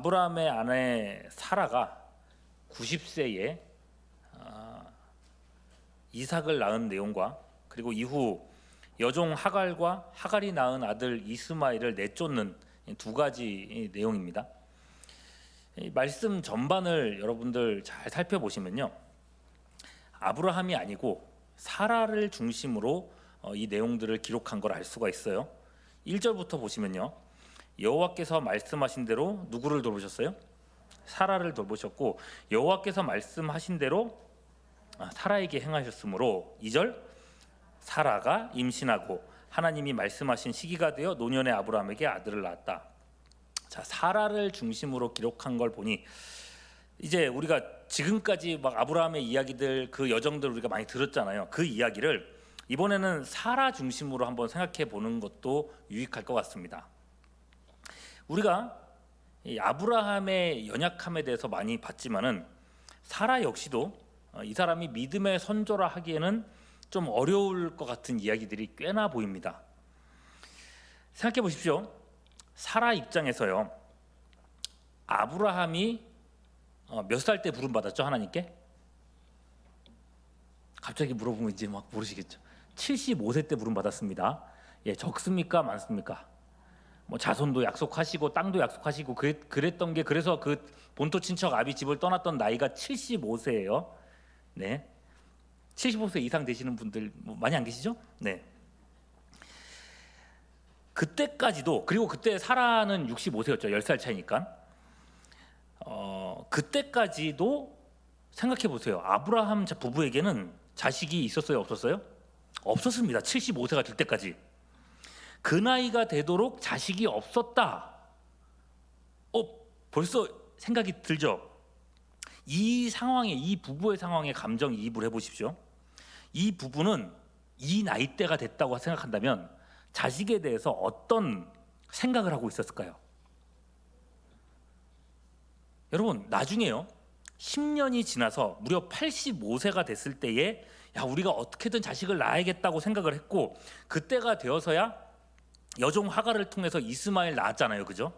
아브라함의 아내 사라가 90세에 이삭을 낳은 내용과 그리고 이후 여종 하갈과 하갈이 낳은 아들 이스마엘을 내쫓는 두 가지 내용입니다. 이 말씀 전반을 여러분들 잘 살펴보시면요, 아브라함이 아니고 사라를 중심으로 이 내용들을 기록한 걸 알 수가 있어요. 1절부터 보시면요, 여호와께서 말씀하신 대로 누구를 돌보셨어요? 사라를 돌보셨고, 여호와께서 말씀하신 대로 사라에게 행하셨으므로 2절, 사라가 임신하고 하나님이 말씀하신 시기가 되어 노년의 아브라함에게 아들을 낳았다. 자, 사라를 중심으로 기록한 걸 보니 이제 우리가 지금까지 막 아브라함의 이야기들, 그 여정들 우리가 많이 들었잖아요. 그 이야기를 이번에는 사라 중심으로 한번 생각해 보는 것도 유익할 것 같습니다. 우리가 이 아브라함의 연약함에 대해서 많이 봤지만은 사라 역시도 이 사람이 믿음의 선조라 하기에는 좀 어려울 것 같은 이야기들이 꽤나 보입니다. 생각해 보십시오. 사라 입장에서요, 아브라함이 몇 살 때 부름 받았죠, 하나님께? 갑자기 물어보면 이제 막 모르시겠죠. 75세 때 부름 받았습니다. 예, 적습니까, 많습니까? 뭐 자손도 약속하시고 땅도 약속하시고 그랬던 게, 그래서 그 본토 친척 아비 집을 떠났던 나이가 75세예요. 네, 75세 이상 되시는 분들 많이 안 계시죠? 네. 그때까지도, 그리고 그때 사라는 65세였죠. 10살 차이니까. 그때까지도 생각해 보세요. 아브라함 부부에게는 자식이 있었어요, 없었어요? 없었습니다. 75세가 될 때까지. 그 나이가 되도록 자식이 없었다. 벌써 생각이 들죠? 이 상황에, 이 부부의 상황에 감정이입을 해보십시오. 이 부부는 이 나이대가 됐다고 생각한다면 자식에 대해서 어떤 생각을 하고 있었을까요? 여러분, 나중에요, 10년이 지나서 무려 85세가 됐을 때에 야, 우리가 어떻게든 자식을 낳아야겠다고 생각을 했고, 그때가 되어서야 여종 하갈을 통해서 이스마엘 낳았잖아요, 그죠?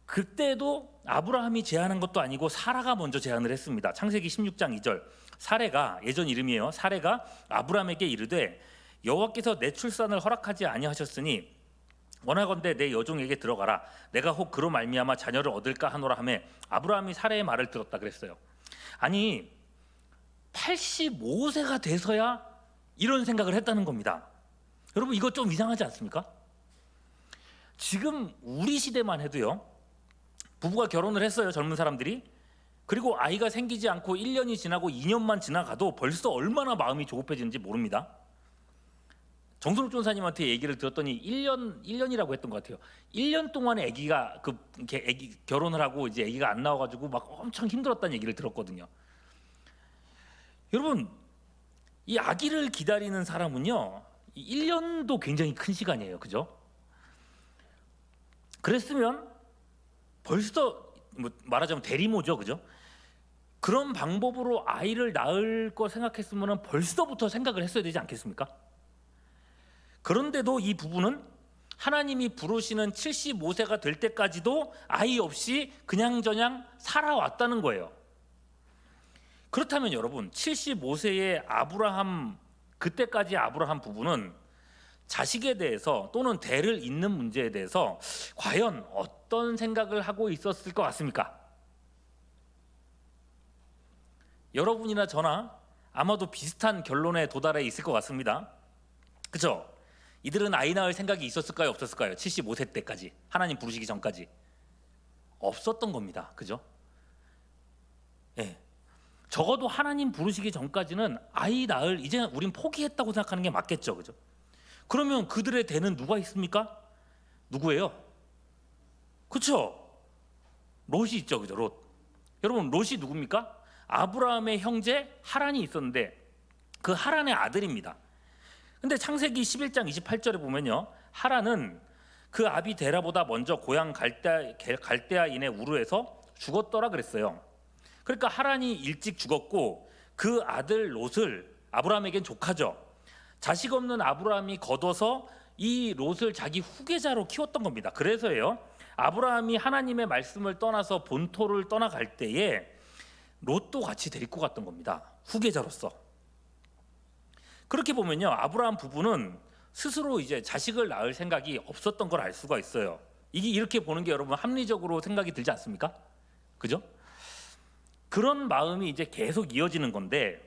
그때도 아브라함이 제안한 것도 아니고 사라가 먼저 제안을 했습니다. 창세기 16장 2절, 사레가, 예전 이름이에요, 사레가 아브라함에게 이르되 여호와께서 내 출산을 허락하지 아니하셨으니 원하건대 내 여종에게 들어가라. 내가 혹 그로 말미암아 자녀를 얻을까 하노라 하매 아브라함이 사레의 말을 들었다 그랬어요. 아니, 85세가 돼서야 이런 생각을 했다는 겁니다. 여러분, 이거 좀 이상하지 않습니까? 지금 우리 시대만 해도요, 부부가 결혼을 했어요, 젊은 사람들이. 그리고 아이가 생기지 않고 1년이 지나고 2년만 지나가도 벌써 얼마나 마음이 조급해지는지 모릅니다. 정선욱 전사님한테 얘기를 들었더니 1년이라고 했던 것 같아요. 1년 동안에 아기가 아기 결혼을 하고 이제 아기가 안 나와가지고 막 엄청 힘들었다는 얘기를 들었거든요. 여러분, 이 아기를 기다리는 사람은요, 1년도 굉장히 큰 시간이에요, 그죠? 그랬으면 벌써 말하자면 대리모죠, 그죠? 그런 방법으로 아이를 낳을 거 생각했으면 벌써부터 생각을 했어야 되지 않겠습니까? 그런데도 이 부부는 하나님이 부르시는 75세가 될 때까지도 아이 없이 그냥저냥 살아왔다는 거예요. 그렇다면 여러분, 75세의 아브라함, 그때까지 아브라함 부부는 자식에 대해서 또는 대를 잇는 문제에 대해서 과연 어떤 생각을 하고 있었을 것 같습니까? 여러분이나 저나 아마도 비슷한 결론에 도달해 있을 것 같습니다. 그렇죠? 이들은 아이 낳을 생각이 있었을까요, 없었을까요? 75세 때까지, 하나님 부르시기 전까지 없었던 겁니다. 그죠? 예. 적어도 하나님 부르시기 전까지는 아이 낳을, 이제 우린 포기했다고 생각하는 게 맞겠죠, 그죠? 그러면 그들의 대는 누가 있습니까? 누구예요? 그렇죠? 롯이 있죠, 그죠? 롯. 여러분, 롯이 누굽니까? 아브라함의 형제 하란이 있었는데 그 하란의 아들입니다. 근데 창세기 11장 28절에 보면요, 하란은 그 아비 데라보다 먼저 고향 갈대아인의 우르에서 죽었더라 그랬어요. 그러니까 하란이 일찍 죽었고 그 아들 롯을, 아브라함에겐 조카죠, 자식 없는 아브라함이 거둬서 이 롯을 자기 후계자로 키웠던 겁니다. 그래서예요, 아브라함이 하나님의 말씀을 떠나서 본토를 떠나갈 때에 롯도 같이 데리고 갔던 겁니다. 후계자로서. 그렇게 보면요, 아브라함 부부는 스스로 이제 자식을 낳을 생각이 없었던 걸 알 수가 있어요. 이게 이렇게 보는 게 여러분 합리적으로 생각이 들지 않습니까? 그죠? 그런 마음이 이제 계속 이어지는 건데,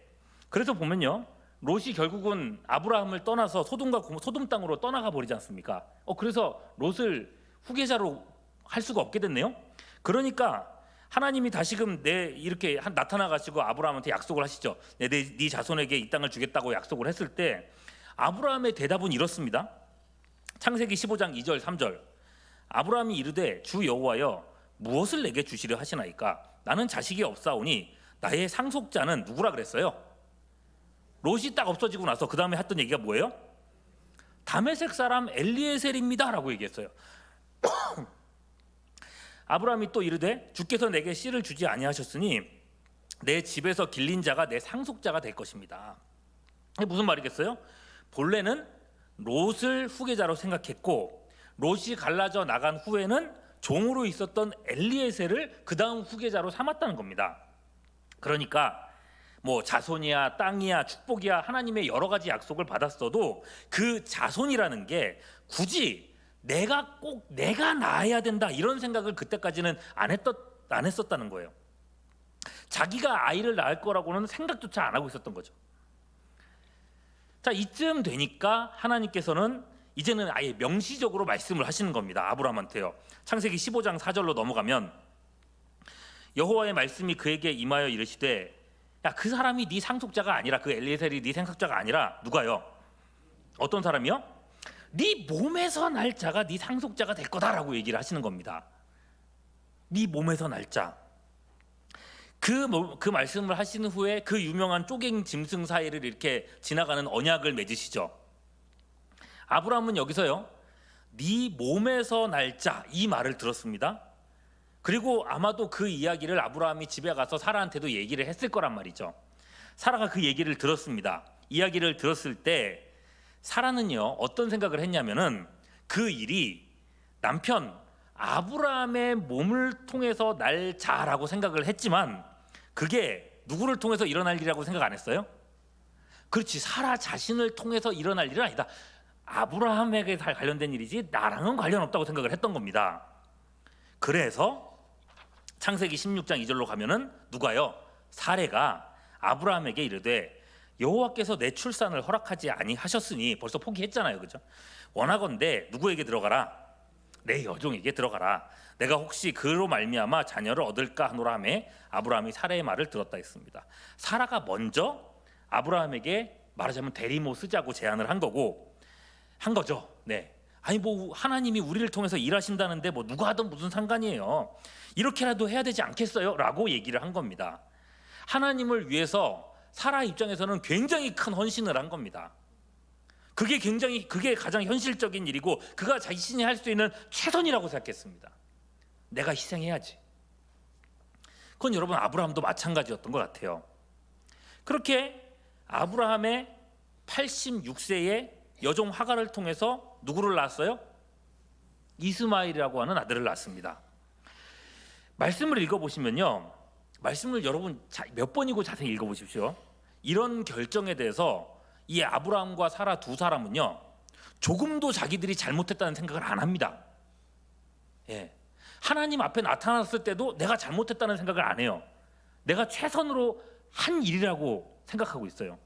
그래서 보면요, 롯이 결국은 아브라함을 떠나서 소돔 땅으로 떠나가 버리지 않습니까? 그래서 롯을 후계자로 할 수가 없게 됐네요. 그러니까 하나님이 다시금 이렇게 나타나 가지고 아브라함한테 약속을 하시죠. 네 자손에게 이 땅을 주겠다고 약속을 했을 때 아브라함의 대답은 이렇습니다. 창세기 15장 2절 3절. 아브라함이 이르되 주 여호와여 무엇을 내게 주시려 하시나이까? 나는 자식이 없사오니 나의 상속자는 누구라 그랬어요? 롯이 딱 없어지고 나서 그 다음에 했던 얘기가 뭐예요? 다메섹 사람 엘리에셀입니다 라고 얘기했어요. 아브라함이 또 이르되 주께서 내게 씨를 주지 아니하셨으니 내 집에서 길린 자가 내 상속자가 될 것입니다. 이게 무슨 말이겠어요? 본래는 롯을 후계자로 생각했고 롯이 갈라져 나간 후에는 종으로 있었던 엘리에셀을 그 다음 후계자로 삼았다는 겁니다. 그러니까 뭐 자손이야 땅이야 축복이야 하나님의 여러 가지 약속을 받았어도 그 자손이라는 게 굳이 내가 낳아야 된다 이런 생각을 그때까지는 안 했었다는 거예요. 자기가 아이를 낳을 거라고는 생각조차 안 하고 있었던 거죠. 자, 이쯤 되니까 하나님께서는 이제는 아예 명시적으로 말씀을 하시는 겁니다. 아브라함한테요. 창세기 15장 4절로 넘어가면 여호와의 말씀이 그에게 임하여 이르시되 야, 그 사람이 네 상속자가 아니라 그 엘리에셀이 네 상속자가 아니라 누가요? 어떤 사람이요? 네 몸에서 날 자가 네 상속자가 될 거다라고 얘기를 하시는 겁니다. 네 몸에서 날 자. 그 말씀을 하시는 후에 그 유명한 쪼갱 짐승 사이를 이렇게 지나가는 언약을 맺으시죠. 아브라함은 여기서요, 네 몸에서 날 자 이 말을 들었습니다. 그리고 아마도 그 이야기를 아브라함이 집에 가서 사라한테도 얘기를 했을 거란 말이죠. 사라가 그 얘기를 들었습니다. 이야기를 들었을 때 사라는요 어떤 생각을 했냐면은 그 일이 남편 아브라함의 몸을 통해서 날 자라고 생각을 했지만 그게 누구를 통해서 일어날 일이라고 생각 안 했어요? 그렇지, 사라 자신을 통해서 일어날 일은 아니다. 아브라함에게 관련된 일이지 나랑은 관련 없다고 생각을 했던 겁니다. 그래서 창세기 16장 2절로 가면은 누가요? 사레가 아브라함에게 이르되 여호와께서 내 출산을 허락하지 아니하셨으니 벌써 포기했잖아요, 그죠? 원하건대 누구에게 들어가라? 내 여종에게 들어가라. 내가 혹시 그로 말미암아 자녀를 얻을까 하노라 하매 아브라함이 사라의 말을 들었다 했습니다. 사라가 먼저 아브라함에게 말하자면 대리모 쓰자고 제안을 한 거죠. 네. 아니 뭐 하나님이 우리를 통해서 일하신다는데 뭐 누가 하든 무슨 상관이에요. 이렇게라도 해야 되지 않겠어요? 라고 얘기를 한 겁니다. 하나님을 위해서 사라 입장에서는 굉장히 큰 헌신을 한 겁니다. 그게 가장 현실적인 일이고 그가 자신이 할 수 있는 최선이라고 생각했습니다. 내가 희생해야지. 그건 여러분 아브라함도 마찬가지였던 것 같아요. 그렇게 아브라함의 86세의 여종 하갈을 통해서 누구를 낳았어요? 이스마엘이라고 하는 아들을 낳았습니다. 말씀을 읽어보시면요, 말씀을 여러분 몇 번이고 자세히 읽어보십시오. 이런 결정에 대해서 이 아브라함과 사라 두 사람은요 조금도 자기들이 잘못했다는 생각을 안 합니다. 예. 하나님 앞에 나타났을 때도 내가 잘못했다는 생각을 안 해요. 내가 최선으로 한 일이라고 생각하고 있어요.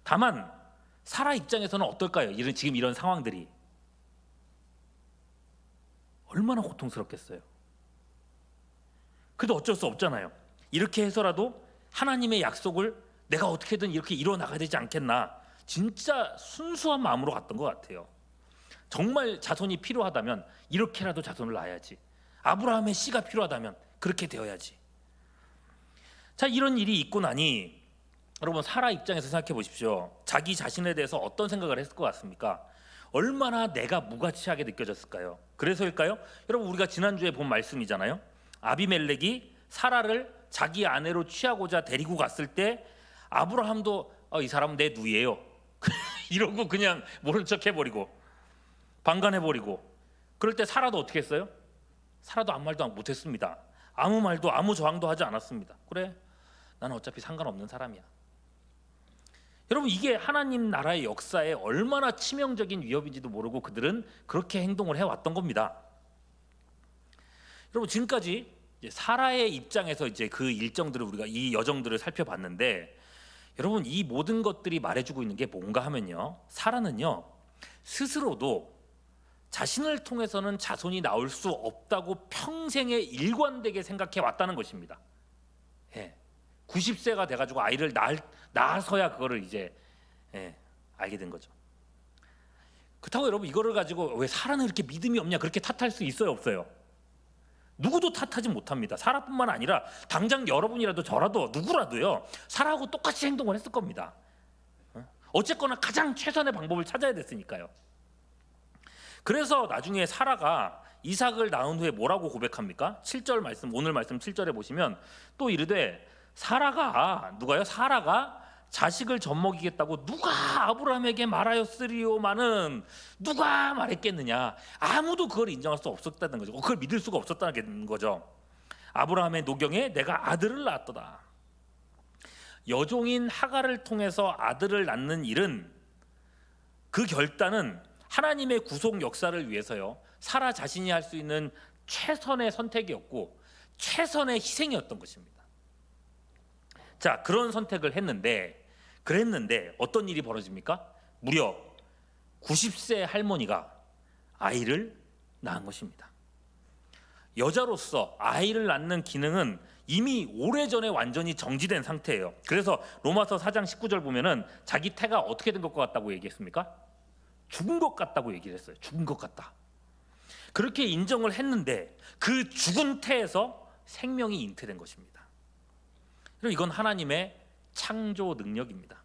다만 사라 입장에서는 어떨까요? 지금 이런 상황들이 얼마나 고통스럽겠어요. 그래도 어쩔 수 없잖아요. 이렇게 해서라도 하나님의 약속을 내가 어떻게든 이렇게 이뤄나가야 되지 않겠나, 진짜 순수한 마음으로 갔던 것 같아요. 정말 자손이 필요하다면 이렇게라도 자손을 낳아야지. 아브라함의 씨가 필요하다면 그렇게 되어야지. 자, 이런 일이 있고 나니 여러분 사라 입장에서 생각해 보십시오. 자기 자신에 대해서 어떤 생각을 했을 것 같습니까? 얼마나 내가 무가치하게 느껴졌을까요? 그래서일까요? 여러분 우리가 지난주에 본 말씀이잖아요. 아비멜렉이 사라를 자기 아내로 취하고자 데리고 갔을 때 아브라함도 이 사람은 내 누이예요 이러고 그냥 모른 척 해버리고 방관해버리고 그럴 때 사라도 어떻게 했어요? 사라도 아무 말도 못했습니다. 아무 말도 아무 저항도 하지 않았습니다. 그래, 나는 어차피 상관없는 사람이야. 여러분, 이게 하나님 나라의 역사에 얼마나 치명적인 위협인지도 모르고 그들은 그렇게 행동을 해왔던 겁니다. 여러분, 지금까지 이제 사라의 입장에서 이제 그 일정들을 우리가 이 여정들을 살펴봤는데, 여러분, 이 모든 것들이 말해주고 있는 게 뭔가 하면요, 사라는요 스스로도 자신을 통해서는 자손이 나올 수 없다고 평생에 일관되게 생각해 왔다는 것입니다. 90세가 돼가지고 아이를 낳아서야 그거를 이제 알게 된 거죠. 그렇다고 여러분, 이거를 가지고 왜 사라는 이렇게 믿음이 없냐 그렇게 탓할 수 있어요, 없어요? 누구도 탓하지 못합니다. 사라뿐만 아니라 당장 여러분이라도 저라도 누구라도요 사라하고 똑같이 행동을 했을 겁니다. 어쨌거나 가장 최선의 방법을 찾아야 됐으니까요. 그래서 나중에 사라가 이삭을 낳은 후에 뭐라고 고백합니까? 7절 말씀, 오늘 말씀 7절에 보시면 또 이르되, 사라가 자식을 젖먹이겠다고 누가 아브라함에게 말하였으리요마는 누가 말했겠느냐. 아무도 그걸 인정할 수 없었다는 거죠. 그걸 믿을 수가 없었다는 거죠. 아브라함의 노경에 내가 아들을 낳았도다. 여종인 하갈을 통해서 아들을 낳는 일은, 그 결단은 하나님의 구속 역사를 위해서요 사라 자신이 할 수 있는 최선의 선택이었고 최선의 희생이었던 것입니다. 자, 그런 선택을 그랬는데 어떤 일이 벌어집니까? 무려 90세 할머니가 아이를 낳은 것입니다. 여자로서 아이를 낳는 기능은 이미 오래전에 완전히 정지된 상태예요. 그래서 로마서 4장 19절 보면은 자기 태가 어떻게 된 것 같다고 얘기했습니까? 죽은 것 같다고 얘기를 했어요. 죽은 것 같다. 그렇게 인정을 했는데 그 죽은 태에서 생명이 잉태된 것입니다. 이건 하나님의 창조 능력입니다.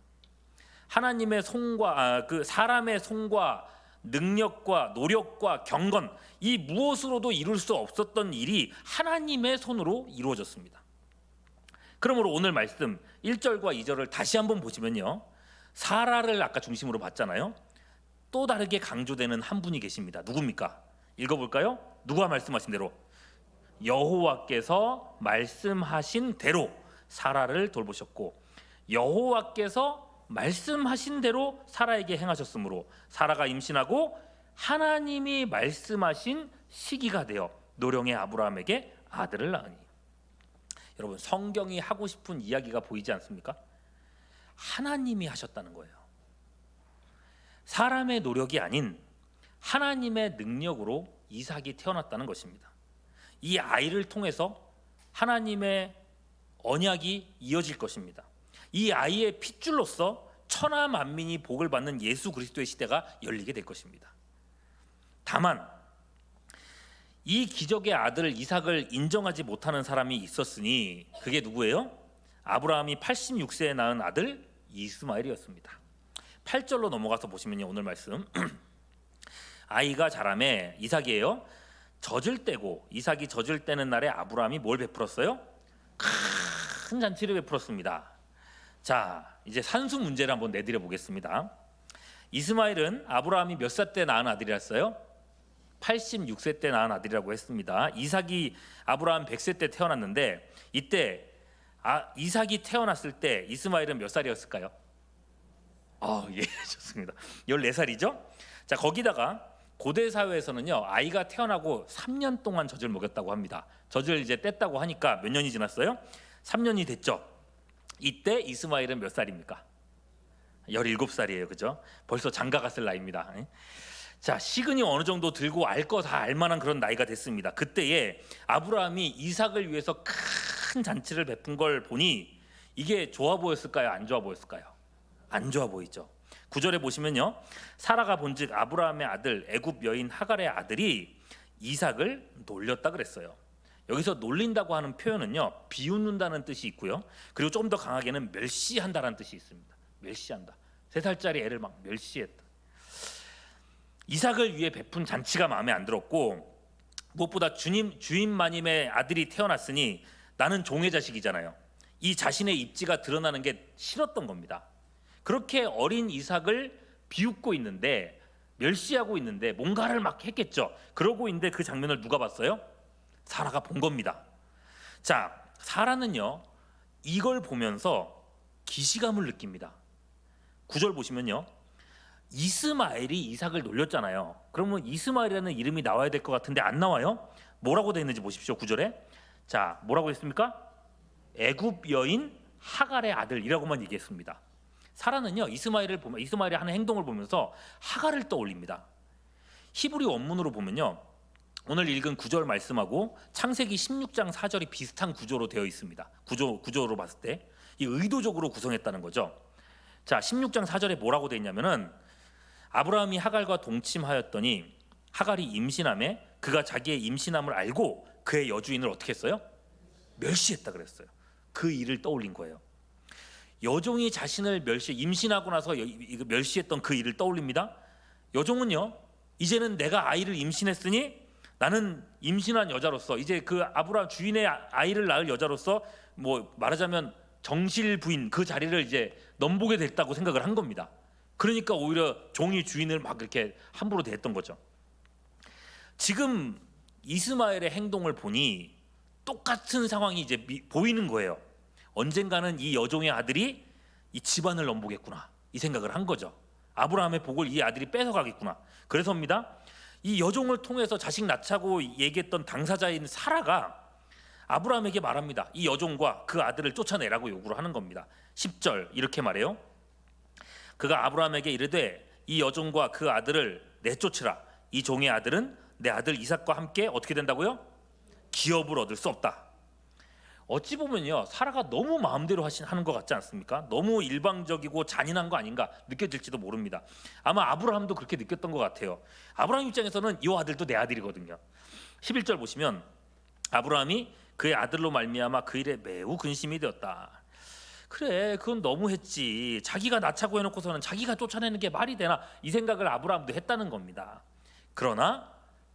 하나님의 손과 그 사람의 손과 능력과 노력과 경건, 이 무엇으로도 이룰 수 없었던 일이 하나님의 손으로 이루어졌습니다. 그러므로 오늘 말씀 1절과 2절을 다시 한번 보시면요, 사라를 아까 중심으로 봤잖아요. 또 다르게 강조되는 한 분이 계십니다. 누굽니까? 읽어볼까요? 누가 말씀하신 대로? 여호와께서 말씀하신 대로 사라를 돌보셨고, 여호와께서 말씀하신 대로 사라에게 행하셨으므로 사라가 임신하고 하나님이 말씀하신 시기가 되어 노령의 아브라함에게 아들을 낳으니. 여러분, 성경이 하고 싶은 이야기가 보이지 않습니까? 하나님이 하셨다는 거예요. 사람의 노력이 아닌 하나님의 능력으로 이삭이 태어났다는 것입니다. 이 아이를 통해서 하나님의 언약이 이어질 것입니다. 이 아이의 핏줄로서 천하 만민이 복을 받는 예수 그리스도의 시대가 열리게 될 것입니다. 다만 이 기적의 아들 이삭을 인정하지 못하는 사람이 있었으니 그게 누구예요? 아브라함이 86세에 낳은 아들 이스마엘이었습니다. 8절로 넘어가서 보시면요, 오늘 말씀 아이가 자라매 이삭이에요. 젖을 떼고, 이삭이 젖을 떼는 날에 아브라함이 뭘 베풀었어요? 큰 잔치를 베풀었습니다. 자, 이제 산수 문제를 한번 내드려 보겠습니다. 이스마엘은 아브라함이 몇 살 때 낳은 아들이었어요? 86세 때 낳은 아들이라고 했습니다. 이삭이 아브라함 100세 때 태어났는데, 이때 이삭이 태어났을 때 이스마엘은 몇 살이었을까요? 예, 좋습니다. 14살이죠? 자, 거기다가 고대 사회에서는요, 아이가 태어나고 3년 동안 젖을 먹였다고 합니다. 젖을 이제 뗐다고 하니까 몇 년이 지났어요? 3년이 됐죠. 이때 이스마엘은 몇 살입니까? 17살이에요. 그죠? 벌써 장가 갔을 나이입니다. 자, 시근이 어느 정도 들고 알 거 다 알만한 그런 나이가 됐습니다. 그때에 아브라함이 이삭을 위해서 큰 잔치를 베푼 걸 보니 이게 좋아 보였을까요? 안 좋아 보였을까요? 안 좋아 보이죠. 9절에 보시면요, 사라가 본즉 아브라함의 아들 애굽 여인 하갈의 아들이 이삭을 놀렸다 그랬어요. 여기서 놀린다고 하는 표현은요, 비웃는다는 뜻이 있고요, 그리고 조금 더 강하게는 멸시한다라는 뜻이 있습니다. 멸시한다. 3살짜리 애를 막 멸시했다. 이삭을 위해 베푼 잔치가 마음에 안 들었고, 무엇보다 주인 마님의 아들이 태어났으니 나는 종의 자식이잖아요. 이 자신의 입지가 드러나는 게 싫었던 겁니다. 그렇게 어린 이삭을 비웃고 있는데 멸시하고 있는데 뭔가를 막 했겠죠. 그러고 있는데 그 장면을 누가 봤어요? 사라가 본 겁니다. 자, 사라는요 이걸 보면서 기시감을 느낍니다. 9절 보시면요, 이스마엘이 이삭을 놀렸잖아요. 그러면 이스마엘이라는 이름이 나와야 될 것 같은데 안 나와요. 뭐라고 되어 있는지 보십시오. 9절에 자, 뭐라고 했습니까? 애굽 여인 하갈의 아들이라고만 얘기했습니다. 사라는요 이스마엘이 하는 행동을 보면서 하갈을 떠올립니다. 히브리 원문으로 보면요, 오늘 읽은 9절 말씀하고 창세기 16장 4절이 비슷한 구조로 되어 있습니다. 구조로 봤을 때 이 의도적으로 구성했다는 거죠. 자, 16장 4절에 뭐라고 되어 있냐면은 아브라함이 하갈과 동침하였더니 하갈이 임신함에 그가 자기의 임신함을 알고 그의 여주인을 어떻게 했어요? 멸시했다 그랬어요. 그 일을 떠올린 거예요. 여종이 자신을 임신하고 나서 멸시했던 그 일을 떠올립니다. 여종은요, 이제는 내가 아이를 임신했으니 나는 임신한 여자로서 이제 그 아브라함 주인의 아이를 낳을 여자로서 뭐 말하자면 정실 부인 그 자리를 이제 넘보게 됐다고 생각을 한 겁니다. 그러니까 오히려 종이 주인을 막 이렇게 함부로 대했던 거죠. 지금 이스마엘의 행동을 보니 똑같은 상황이 이제 보이는 거예요. 언젠가는 이 여종의 아들이 이 집안을 넘보겠구나, 이 생각을 한 거죠. 아브라함의 복을 이 아들이 뺏어가겠구나. 그래서입니다, 이 여종을 통해서 자식 낳자고 얘기했던 당사자인 사라가 아브라함에게 말합니다. 이 여종과 그 아들을 쫓아내라고 요구를 하는 겁니다. 10절 이렇게 말해요. 그가 아브라함에게 이르되 이 여종과 그 아들을 내쫓으라. 이 종의 아들은 내 아들 이삭과 함께 어떻게 된다고요? 기업을 얻을 수 없다. 어찌 보면요, 사라가 너무 마음대로 하는 것 같지 않습니까? 너무 일방적이고 잔인한 거 아닌가 느껴질지도 모릅니다. 아마 아브라함도 그렇게 느꼈던 것 같아요. 아브라함 입장에서는 이 아들도 내 아들이거든요. 11절 보시면 아브라함이 그의 아들로 말미암아 그 일에 매우 근심이 되었다. 그래, 그건 너무했지. 자기가 낳자고 해놓고서는 자기가 쫓아내는 게 말이 되나, 이 생각을 아브라함도 했다는 겁니다. 그러나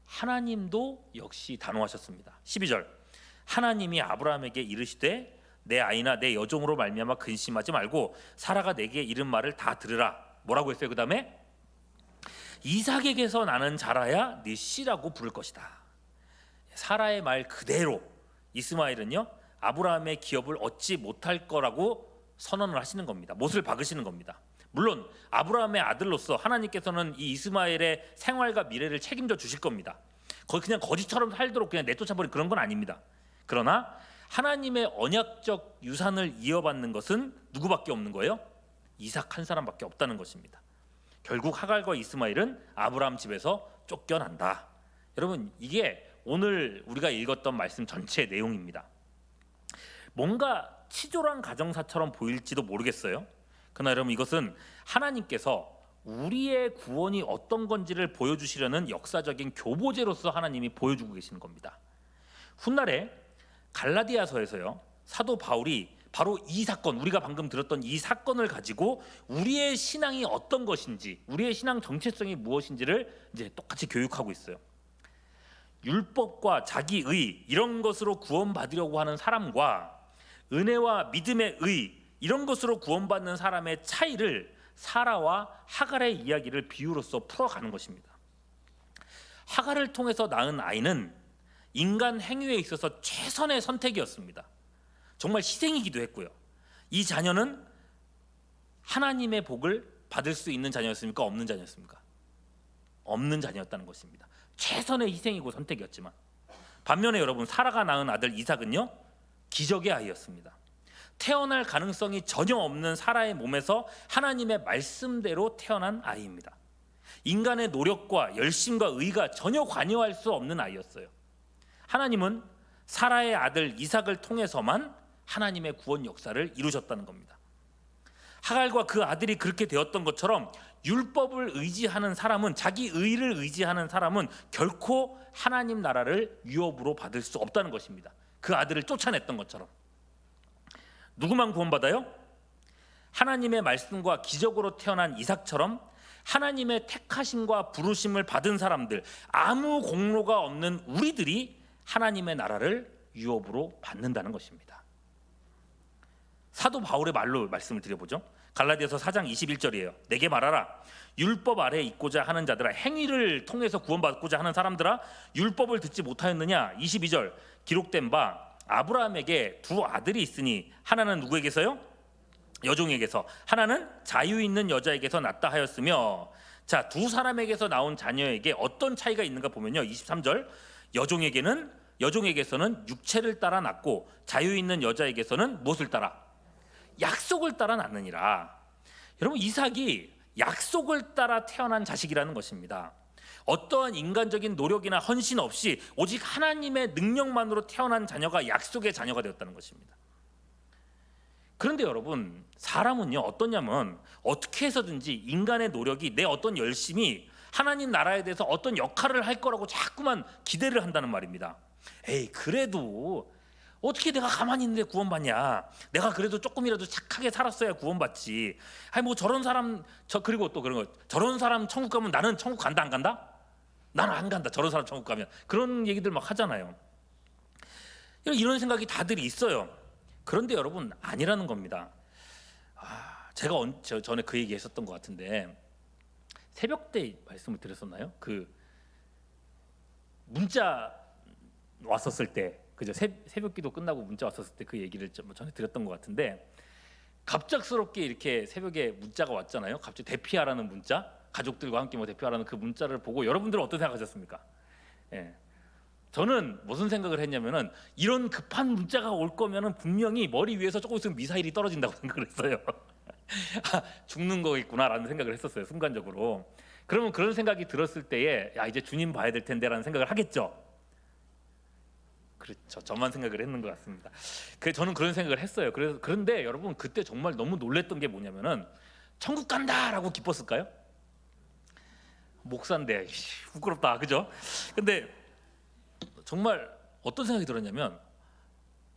하나님도 역시 단호하셨습니다. 12절 하나님이 아브라함에게 이르시되 내 아이나 내 여종으로 말미암아 근심하지 말고 사라가 내게 이른 말을 다 들으라. 뭐라고 했어요? 그 다음에 이삭에게서 나는 자라야 네 씨라고 부를 것이다. 사라의 말 그대로 이스마엘은요 아브라함의 기업을 얻지 못할 거라고 선언을 하시는 겁니다. 못을 박으시는 겁니다. 물론 아브라함의 아들로서 하나님께서는 이 이스마엘의 생활과 미래를 책임져 주실 겁니다. 그냥 거지처럼 살도록 그냥 내쫓아버린 그런 건 아닙니다. 그러나 하나님의 언약적 유산을 이어받는 것은 누구밖에 없는 거예요? 이삭 한 사람밖에 없다는 것입니다. 결국 하갈과 이스마엘은 아브라함 집에서 쫓겨난다. 여러분, 이게 오늘 우리가 읽었던 말씀 전체의 내용입니다. 뭔가 치졸한 가정사처럼 보일지도 모르겠어요. 그러나 여러분, 이것은 하나님께서 우리의 구원이 어떤 건지를 보여주시려는 역사적인 교보제로서 하나님이 보여주고 계시는 겁니다. 훗날에 갈라디아서에서요 사도 바울이 바로 이 사건, 우리가 방금 들었던 이 사건을 가지고 우리의 신앙이 어떤 것인지, 우리의 신앙 정체성이 무엇인지를 이제 똑같이 교육하고 있어요. 율법과 자기의 이런 것으로 구원받으려고 하는 사람과 은혜와 믿음의 의 이런 것으로 구원받는 사람의 차이를 사라와 하갈의 이야기를 비유로서 풀어가는 것입니다. 하갈을 통해서 낳은 아이는 인간 행위에 있어서 최선의 선택이었습니다. 정말 희생이기도 했고요. 이 자녀는 하나님의 복을 받을 수 있는 자녀였습니까? 없는 자녀였습니까? 없는 자녀였다는 것입니다. 최선의 희생이고 선택이었지만, 반면에 여러분, 사라가 낳은 아들 이삭은요 기적의 아이였습니다. 태어날 가능성이 전혀 없는 사라의 몸에서 하나님의 말씀대로 태어난 아이입니다. 인간의 노력과 열심과 의가 전혀 관여할 수 없는 아이였어요. 하나님은 사라의 아들 이삭을 통해서만 하나님의 구원 역사를 이루셨다는 겁니다. 하갈과 그 아들이 그렇게 되었던 것처럼 율법을 의지하는 사람은, 자기 의를 의지하는 사람은 결코 하나님 나라를 유업으로 받을 수 없다는 것입니다. 그 아들을 쫓아냈던 것처럼. 누구만 구원받아요? 하나님의 말씀과 기적으로 태어난 이삭처럼 하나님의 택하심과 부르심을 받은 사람들, 아무 공로가 없는 우리들이 하나님의 나라를 유업으로 받는다는 것입니다. 사도 바울의 말로 말씀을 드려보죠. 갈라디아서 4장 21절이에요. 내게 말하라. 율법 아래 있고자 하는 자들아, 행위를 통해서 구원받고자 하는 사람들아, 율법을 듣지 못하였느냐. 22절 기록된 바 아브라함에게 두 아들이 있으니 하나는 누구에게서요? 여종에게서, 하나는 자유 있는 여자에게서 낳다 하였으며. 자, 두 사람에게서 나온 자녀에게 어떤 차이가 있는가 보면요, 23절 여종에게서는 육체를 따라 낳고 자유 있는 여자에게서는 무엇을 따라? 약속을 따라 낳느니라. 여러분, 이삭이 약속을 따라 태어난 자식이라는 것입니다. 어떠한 인간적인 노력이나 헌신 없이 오직 하나님의 능력만으로 태어난 자녀가 약속의 자녀가 되었다는 것입니다. 그런데 여러분, 사람은요 어떠냐면 어떻게 해서든지 인간의 노력이, 내 어떤 열심이 하나님 나라에 대해서 어떤 역할을 할 거라고 자꾸만 기대를 한다는 말입니다. 에이, 그래도 어떻게 내가 가만히 있는데 구원받냐? 내가 그래도 조금이라도 착하게 살았어야 구원받지. 아니 뭐 저런 사람, 그리고 또 그런 거, 저런 사람 천국 가면 나는 천국 간다 안 간다? 나는 안 간다. 저런 사람 천국 가면. 그런 얘기들 막 하잖아요. 이런 생각이 다들 있어요. 그런데 여러분, 아니라는 겁니다. 제가 전에 그 얘기 했었던 것 같은데, 새벽 때 말씀을 드렸었나요? 그 문자 왔었을 때, 그죠? 새벽 기도 끝나고 문자 왔었을 때 그 얘기를 전에 드렸던 것 같은데, 갑작스럽게 이렇게 새벽에 문자가 왔잖아요. 갑자기 대피하라는 문자, 가족들과 함께 뭐 대피하라는 그 문자를 보고 여러분들은 어떤 생각하셨습니까? 예. 저는 무슨 생각을 했냐면은, 이런 급한 문자가 올 거면은 분명히 머리 위에서 조금 있으면 미사일이 떨어진다고 생각을 했어요. 죽는 거겠구나라는 생각을 했었어요, 순간적으로. 그러면 그런 생각이 들었을 때에, 야, 이제 주님 봐야 될 텐데라는 생각을 하겠죠. 그렇죠. 저만 생각을 했는 것 같습니다. 저는 그런 생각을 했어요. 그런데 여러분, 그때 정말 너무 놀랬던 게 뭐냐면은, 천국 간다라고 기뻤을까요? 목사인데 부끄럽다, 그죠? 근데 정말 어떤 생각이 들었냐면,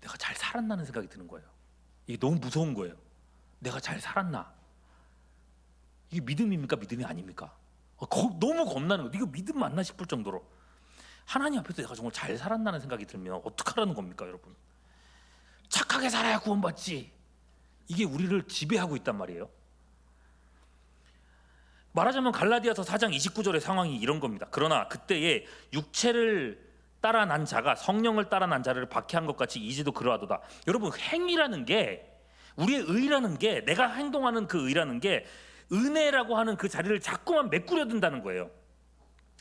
내가 잘 살았나는 생각이 드는 거예요. 이게 너무 무서운 거예요. 내가 잘 살았나? 이게 믿음입니까? 믿음이 아닙니까? 너무 겁나는 거예요. 이거 믿음 맞나 싶을 정도로. 하나님 앞에서 내가 정말 잘 살았나는 생각이 들면 어떡하라는 겁니까, 여러분? 착하게 살아야 구원받지. 이게 우리를 지배하고 있단 말이에요. 말하자면 갈라디아서 4장 29절의 상황이 이런 겁니다. 그러나 그때에 육체를 따라 난 자가 성령을 따라 난 자를 박해한 것 같이 이제도 그러하도다. 여러분, 행위라는 게, 우리의 의라는 게, 내가 행동하는 그 의라는 게 은혜라고 하는 그 자리를 자꾸만 메꾸려 든다는 거예요.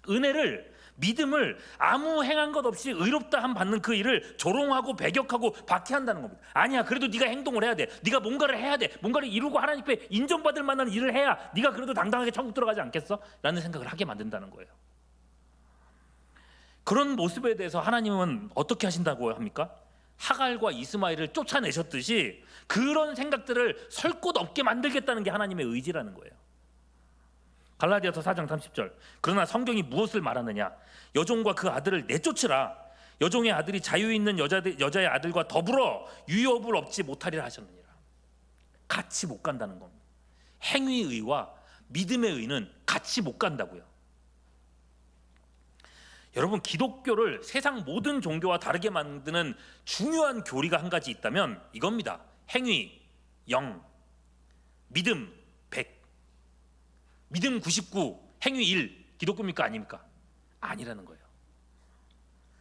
은혜를, 믿음을 아무 행한 것 없이 의롭다 함 받는 그 일을 조롱하고 배격하고 박해한다는 겁니다. 아니야, 그래도 네가 행동을 해야 돼. 네가 뭔가를 해야 돼. 뭔가를 이루고 하나님 앞에 인정받을 만한 일을 해야 네가 그래도 당당하게 천국 들어가지 않겠어? 라는 생각을 하게 만든다는 거예요. 그런 모습에 대해서 하나님은 어떻게 하신다고 합니까? 하갈과 이스마엘을 쫓아내셨듯이 그런 생각들을 설 곳 없게 만들겠다는 게 하나님의 의지라는 거예요. 갈라디아서 4장 30절. 그러나 성경이 무엇을 말하느냐? 여종과 그 아들을 내쫓으라. 여종의 아들이 자유 있는 여자의 아들과 더불어 유업을 얻지 못하리라 하셨느니라. 같이 못 간다는 겁니다. 행위의와 믿음의 의는 같이 못 간다고요. 여러분, 기독교를 세상 모든 종교와 다르게 만드는 중요한 교리가 한 가지 있다면 이겁니다. 행위 0, 믿음 100. 믿음 99, 행위 1. 기독교입니까? 아닙니까? 아니라는 거예요.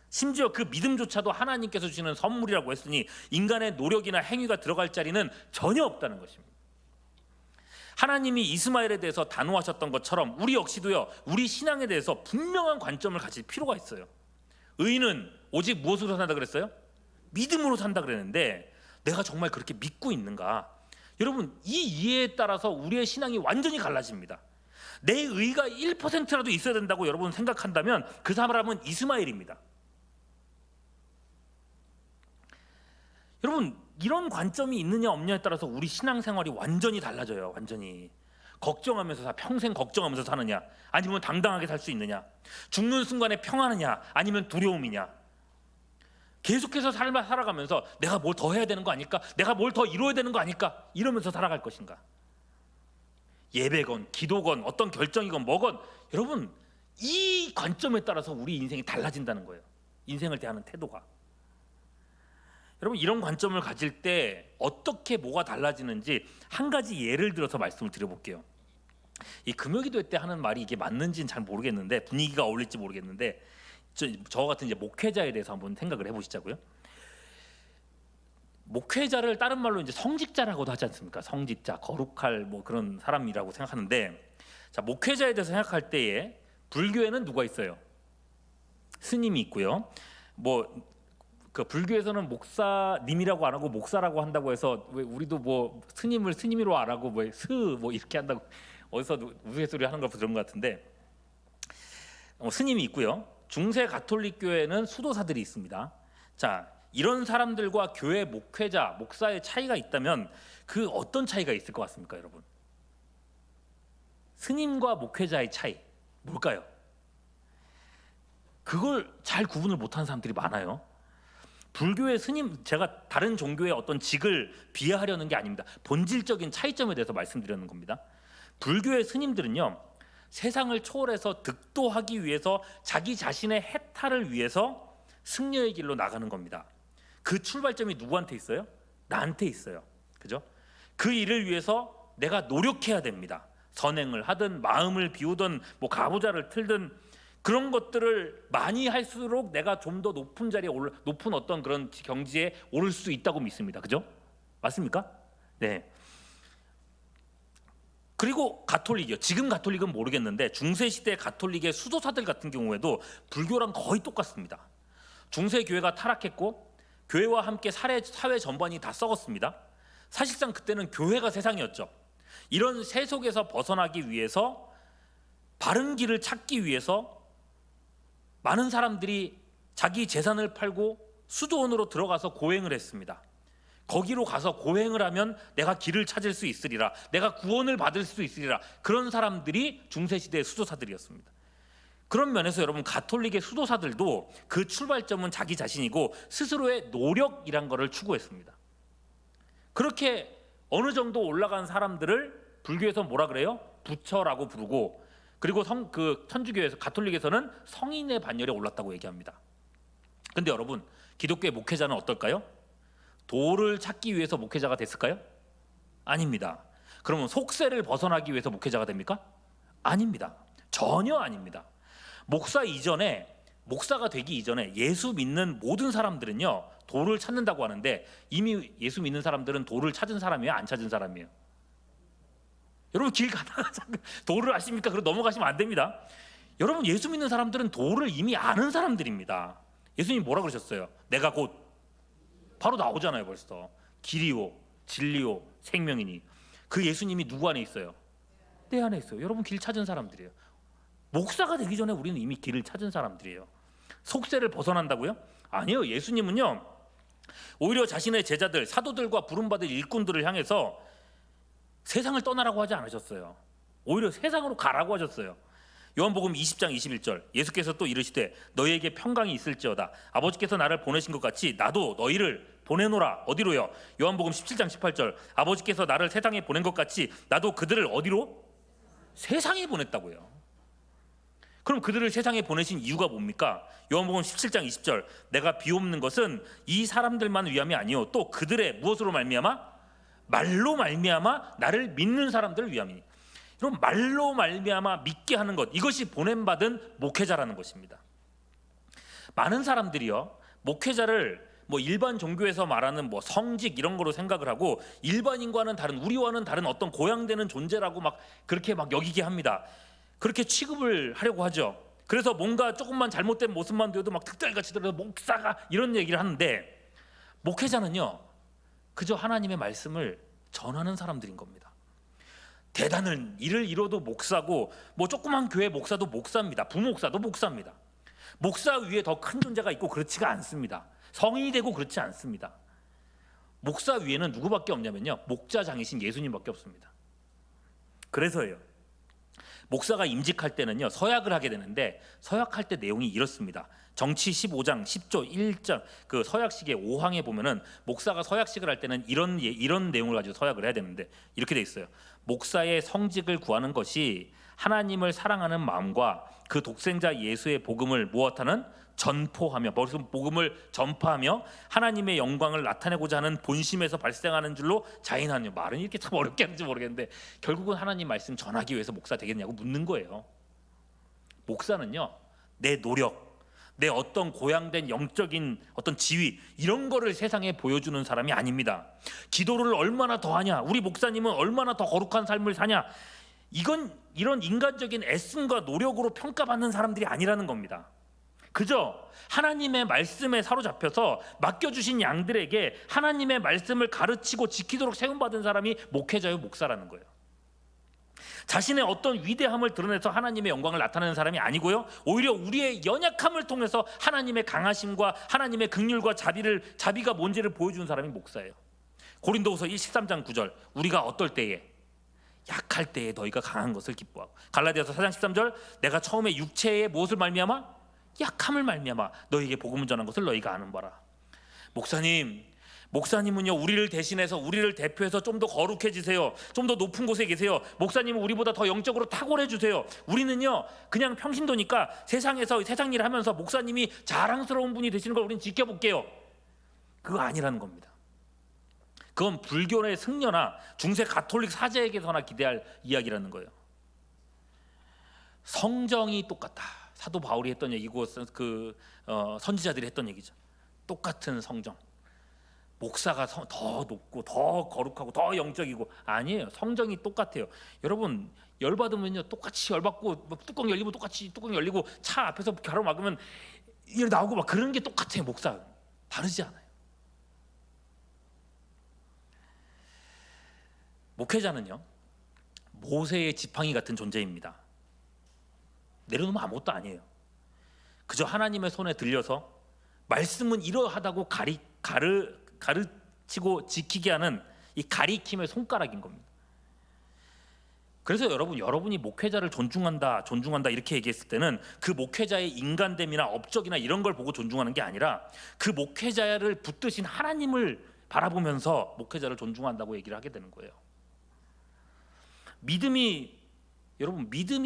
심지어 그 믿음조차도 하나님께서 주시는 선물이라고 했으니 인간의 노력이나 행위가 들어갈 자리는 전혀 없다는 것입니다. 하나님이 이스마엘에 대해서 단호하셨던 것처럼 우리 역시도요, 우리 신앙에 대해서 분명한 관점을 가질 필요가 있어요. 의인은 오직 무엇으로 산다 그랬어요? 믿음으로 산다 그랬는데, 내가 정말 그렇게 믿고 있는가? 여러분, 이 이해에 따라서 우리의 신앙이 완전히 갈라집니다. 내 의가 1%라도 있어야 된다고 여러분 생각한다면 그 사람은 이스마엘입니다. 여러분, 이런 관점이 있느냐 없느냐에 따라서 우리 신앙생활이 완전히 달라져요. 완전히. 걱정하면서 평생 걱정하면서 사느냐, 아니면 당당하게 살 수 있느냐, 죽는 순간에 평안하냐, 아니면 두려움이냐. 계속해서 살아가면서 내가 뭘 더 해야 되는 거 아닐까, 내가 뭘 더 이루어야 되는 거 아닐까, 이러면서 살아갈 것인가. 예배건 기도건 어떤 결정이건 뭐건, 여러분, 이 관점에 따라서 우리 인생이 달라진다는 거예요. 인생을 대하는 태도가. 여러분 이런 관점을 가질 때 어떻게 뭐가 달라지는지 한 가지 예를 들어서 말씀을 드려볼게요. 이 금요기도회 때 하는 말이 이게 맞는지는 잘 모르겠는데 분위기가 어울릴지 모르겠는데 저 같은 이제 목회자에 대해서 한번 생각을 해보시자고요. 목회자를 다른 말로 이제 성직자라고도 하지 않습니까? 성직자, 거룩할 뭐 그런 사람이라고 생각하는데, 자 목회자에 대해서 생각할 때에 불교에는 누가 있어요? 스님이 있고요. 뭐 그 불교에서는 목사님이라고 안 하고 목사라고 한다고 해서 왜 우리도 뭐 스님을 스님으로 안 하고 뭐 이렇게 한다고 어디서 우스갯소리 하는 걸 들은 것 같은데, 스님이 있고요. 중세 가톨릭 교회는 수도사들이 있습니다. 자 이런 사람들과 교회 목회자, 목사의 차이가 있다면 그 어떤 차이가 있을 것 같습니까, 여러분? 스님과 목회자의 차이 뭘까요? 그걸 잘 구분을 못하는 사람들이 많아요. 불교의 스님, 제가 다른 종교의 어떤 직을 비하하려는 게 아닙니다. 본질적인 차이점에 대해서 말씀드리는 겁니다. 불교의 스님들은요, 세상을 초월해서 득도하기 위해서 자기 자신의 해탈을 위해서 승려의 길로 나가는 겁니다. 그 출발점이 누구한테 있어요? 나한테 있어요. 그죠? 그 일을 위해서 내가 노력해야 됩니다. 선행을 하든 마음을 비우든 뭐 가부좌를 틀든 그런 것들을 많이 할수록 내가 좀 더 높은 자리에 높은 어떤 그런 경지에 오를 수 있다고 믿습니다. 그죠? 맞습니까? 네. 그리고 가톨릭이요. 지금 가톨릭은 모르겠는데 중세 시대 가톨릭의 수도사들 같은 경우에도 불교랑 거의 똑같습니다. 중세 교회가 타락했고 교회와 함께 사회 전반이 다 썩었습니다. 사실상 그때는 교회가 세상이었죠. 이런 세속에서 벗어나기 위해서 바른 길을 찾기 위해서 많은 사람들이 자기 재산을 팔고 수도원으로 들어가서 고행을 했습니다. 거기로 가서 고행을 하면 내가 길을 찾을 수 있으리라, 내가 구원을 받을 수 있으리라, 그런 사람들이 중세시대의 수도사들이었습니다. 그런 면에서 여러분 가톨릭의 수도사들도 그 출발점은 자기 자신이고 스스로의 노력이란 것을 추구했습니다. 그렇게 어느 정도 올라간 사람들을 불교에서 뭐라 그래요? 부처라고 부르고, 그리고 천주교에서 가톨릭에서는 성인의 반열에 올랐다고 얘기합니다. 근데 여러분 기독교의 목회자는 어떨까요? 도를 찾기 위해서 목회자가 됐을까요? 아닙니다. 그러면 속세를 벗어나기 위해서 목회자가 됩니까? 아닙니다. 전혀 아닙니다. 목사가 되기 이전에 예수 믿는 모든 사람들은요 도를 찾는다고 하는데, 이미 예수 믿는 사람들은 도를 찾은 사람이에요, 안 찾은 사람이에요? 여러분 길 가다가 도를 아십니까? 그럼 넘어가시면 안 됩니다. 여러분 예수 믿는 사람들은 도를 이미 아는 사람들입니다. 예수님 뭐라 그러셨어요? 내가 곧, 바로 나오잖아요. 벌써 길이요 진리요 생명이니. 그 예수님이 누구 안에 있어요? 내 안에 있어요. 여러분 길 찾은 사람들이에요. 목사가 되기 전에 우리는 이미 길을 찾은 사람들이에요. 속세를 벗어난다고요? 아니요. 예수님은요 오히려 자신의 제자들, 사도들과 부름받을 일꾼들을 향해서 세상을 떠나라고 하지 않으셨어요. 오히려 세상으로 가라고 하셨어요. 요한복음 20장 21절 예수께서 또 이르시되 너희에게 평강이 있을지어다. 아버지께서 나를 보내신 것 같이 나도 너희를 보내노라. 어디로요? 요한복음 17장 18절 아버지께서 나를 세상에 보낸 것 같이 나도 그들을 어디로? 세상에 보냈다고요. 그럼 그들을 세상에 보내신 이유가 뭡니까? 요한복음 17장 20절 내가 비옵는 것은 이 사람들만 위함이 아니요 또 그들의 무엇으로 말미암아? 말로 말미암아 나를 믿는 사람들을 위함이니. 여러분 말로 말미암아 믿게 하는 것, 이것이 보냄받은 목회자라는 것입니다. 많은 사람들이요 목회자를 뭐 일반 종교에서 말하는 뭐 성직 이런 거로 생각을 하고 일반인과는 다른, 우리와는 다른 어떤 고양되는 존재라고 막 그렇게 막 여기게 합니다. 그렇게 취급을 하려고 하죠. 그래서 뭔가 조금만 잘못된 모습만 되어도 막 특별같이 들어서 목사가 이런 얘기를 하는데, 목회자는요 그저 하나님의 말씀을 전하는 사람들인 겁니다. 대단한 일을 이뤄도 목사고, 뭐 조그만 교회 목사도 목사입니다. 부목사도 목사입니다. 목사 위에 더 큰 존재가 있고 그렇지가 않습니다. 성인이 되고 그렇지 않습니다. 목사 위에는 누구밖에 없냐면요 목자장이신 예수님밖에 없습니다. 그래서예요 목사가 임직할 때는요 서약을 하게 되는데, 서약할 때 내용이 이렇습니다. 정치 15장 10조 1장 그 서약식의 5항에 보면은 목사가 서약식을 할 때는 이런 내용을 가지고 서약을 해야 되는데 이렇게 돼 있어요. 목사의 성직을 구하는 것이 하나님을 사랑하는 마음과 그 독생자 예수의 복음을 무엇하는 전포하며, 복음을 전파하며 하나님의 영광을 나타내고자 하는 본심에서 발생하는 줄로 자인하며. 말은 이렇게 참 어렵게 하는지 모르겠는데 결국은 하나님 말씀 전하기 위해서 목사 되겠냐고 묻는 거예요. 목사는요, 내 노력, 내 어떤 고양된 영적인 어떤 지위, 이런 거를 세상에 보여주는 사람이 아닙니다. 기도를 얼마나 더 하냐, 우리 목사님은 얼마나 더 거룩한 삶을 사냐, 이런 인간적인 애씀과 노력으로 평가받는 사람들이 아니라는 겁니다. 그저 하나님의 말씀에 사로잡혀서 맡겨주신 양들에게 하나님의 말씀을 가르치고 지키도록 세움받은 사람이 목회자요, 목사라는 거예요. 자신의 어떤 위대함을 드러내서 하나님의 영광을 나타내는 사람이 아니고요, 오히려 우리의 연약함을 통해서 하나님의 강하심과 하나님의 긍휼과 자비가 뭔지를 보여주는 사람이 목사예요. 고린도후서 13장 9절, 우리가 어떨 때에, 약할 때에 너희가 강한 것을 기뻐하고. 갈라디아서 4장 13절, 내가 처음에 육체의 무엇을 말미암아? 약함을 말미암아 너희에게 복음을 전한 것을 너희가 아는 바라. 목사님은요, 우리를 대신해서, 우리를 대표해서 좀 더 거룩해지세요. 좀 더 높은 곳에 계세요. 목사님은 우리보다 더 영적으로 탁월해 주세요. 우리는요, 그냥 평신도니까 세상에서 세상 일을 하면서 목사님이 자랑스러운 분이 되시는 걸 우리는 지켜볼게요. 그거 아니라는 겁니다. 그건 불교의 승려나 중세 가톨릭 사제에게서나 기대할 이야기라는 거예요. 성정이 똑같다. 사도 바울이 했던 얘기고 선지자들이 했던 얘기죠. 똑같은 성정. 목사가 더 높고 더 거룩하고 더 영적이고, 아니에요. 성정이 똑같아요. 여러분, 열받으면요 똑같이 열받고, 뚜껑 열리고 똑같이 뚜껑 열리고, 차 앞에서 가로막으면 이렇게 나오고 막 그런 게 똑같아요. 목사 다르지 않아요. 목회자는요, 모세의 지팡이 같은 존재입니다. 내려놓으면 아무것도 아니에요. 그저 하나님의 손에 들려서 말씀은 이러하다고 가르치고 지키게 하는 이 가리킴의 손가락인 겁니다. 그래서 여러분이 목회자를 존중한다 이렇게 얘기했을 때는 그 목회자의 인간됨이나 업적이나 이런 걸 보고 존중하는 게 아니라 그 목회자를 붙드신 하나님을 바라보면서 목회자를 존중한다고 얘기를 하게 되는 거예요. 믿음이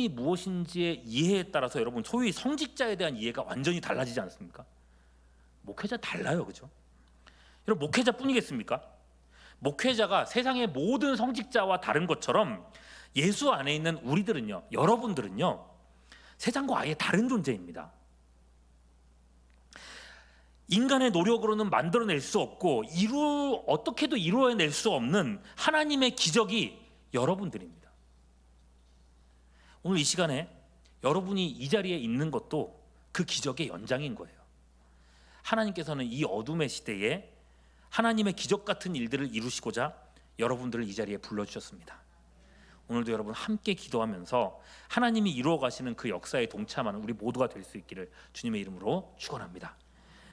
무엇인지의 이해에 따라서 여러분, 소위 성직자에 대한 이해가 완전히 달라지지 않습니까? 목회자 달라요, 그죠? 여러분, 목회자뿐이겠습니까? 목회자가 세상의 모든 성직자와 다른 것처럼 예수 안에 있는 우리들은요, 여러분들은요, 세상과 아예 다른 존재입니다. 인간의 노력으로는 만들어낼 수 없고 어떻게도 이루어낼 수 없는 하나님의 기적이 여러분들입니다. 오늘 이 시간에 여러분이 이 자리에 있는 것도 그 기적의 연장인 거예요. 하나님께서는 이 어둠의 시대에 하나님의 기적 같은 일들을 이루시고자 여러분들을 이 자리에 불러주셨습니다. 오늘도 여러분 함께 기도하면서 하나님이 이루어 가시는 그 역사에 동참하는 우리 모두가 될 수 있기를 주님의 이름으로 축원합니다.